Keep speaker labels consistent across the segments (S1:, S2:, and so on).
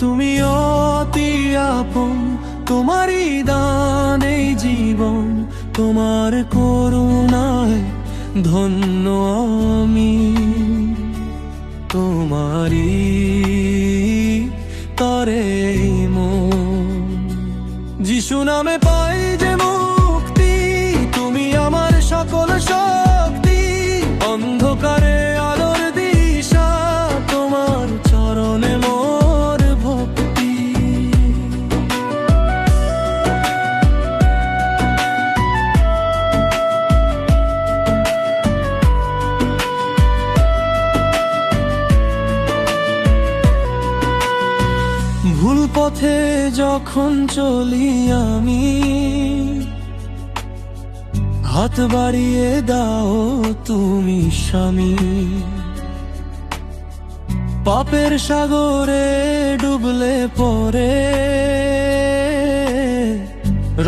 S1: তুমি অতি আপন, তোমারই দান এই জীবন, তোমার করুণায় ধন্য আমি। তোমারই তরে মন, যিশু নামে পাই যে মুক্তি, তুমি আমার সকল শক্তি, অন্ধকারে আলোর দিশা, তোমার চরণে মোর ভক্তি। ভুল পথে যখন চলি আমি, হাত বাড়িয়ে দাও তুমি স্বামী। পাপের সাগরে ডুবলে পরে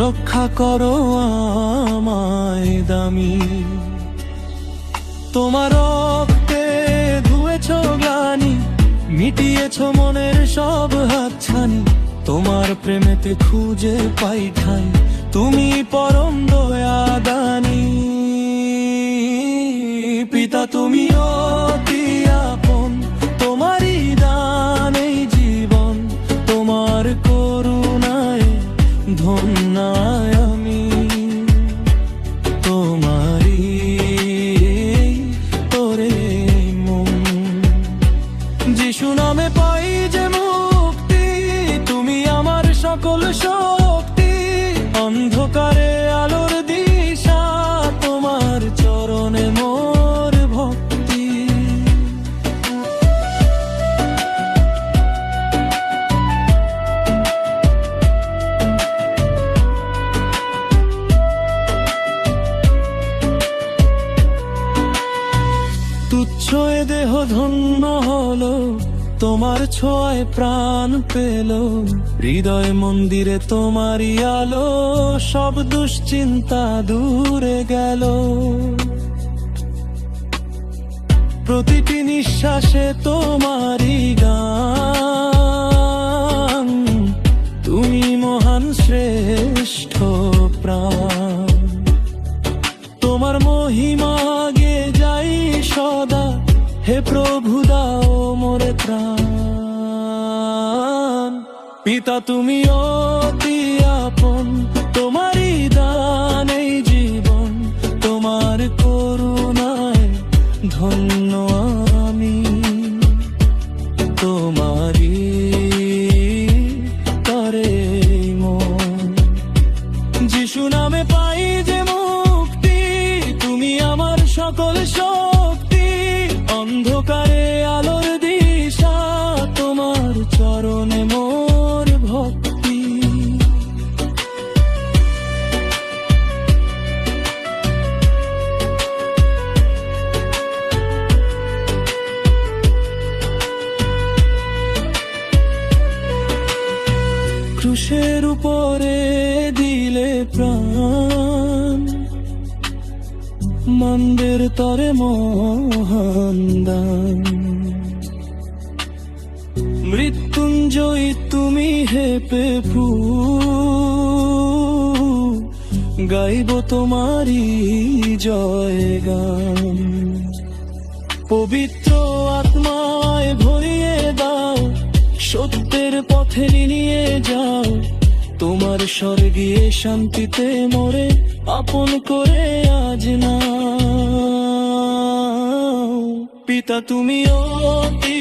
S1: রক্ষা করো আমায় দামি। তোমার রক্তে ধুয়েছ গ্লানি, মিটিয়েছ মনের সব হাতছানি, তোমার প্রেমেতে খুঁজে পাই ঠাই, তুমি পরম দয়া দানি। পিতা তুমি অতি আপন, তোমারই দান এই জীবন, তোমার করুণায় ধন্য আমি। তোমারই তোরে মন, যিশু নামে পাই যে মুক্তি, তুমি আমার সকল শক্তি, অন্ধকারে আলোর দিশা, তোমার চরণে মোর ভক্তি। তুচ্ছ এ দেহ ধন্য হলো, তোমার ছোঁয়ায় প্রাণ পেল, হৃদয় মন্দিরে তোমারই আলো, সব দুশ্চিন্তা দূরে গেল। প্রতিটি নিঃশ্বাসে তোমারই গান, তুমি মহান শ্রেষ্ঠ প্রাণ। তোমার মহিমা গে যাই সদা, হে প্রভু দাও মোরে ত্রাণ। পিতা তুমি অতি আপন, তোমারই দান এই জীবন, তোমার করুণায় ধন্য আমি। তোমারই তরে মন, যিশু নামে পাই যে মুক্তি, তুমি আমার সকল শক্তি, অন্ধকারে আলোর দিশা, তোমার চরণে মোর ভক্তি। ক্রুশের উপরে দিলে প্রাণ, মন্দির তরে মহান দান। মৃত্যুঞ্জয়ী তুমি হে প্রভু, গাইব তোমারি জয়গান। পবিত্র আত্মায় ভরিয়ে দাও, সত্যের পথে নিয়ে যাও, তোমার স্বর্গীয় শান্তিতে মোরে আপন করে আজ নাও। পিতা তুমি অতি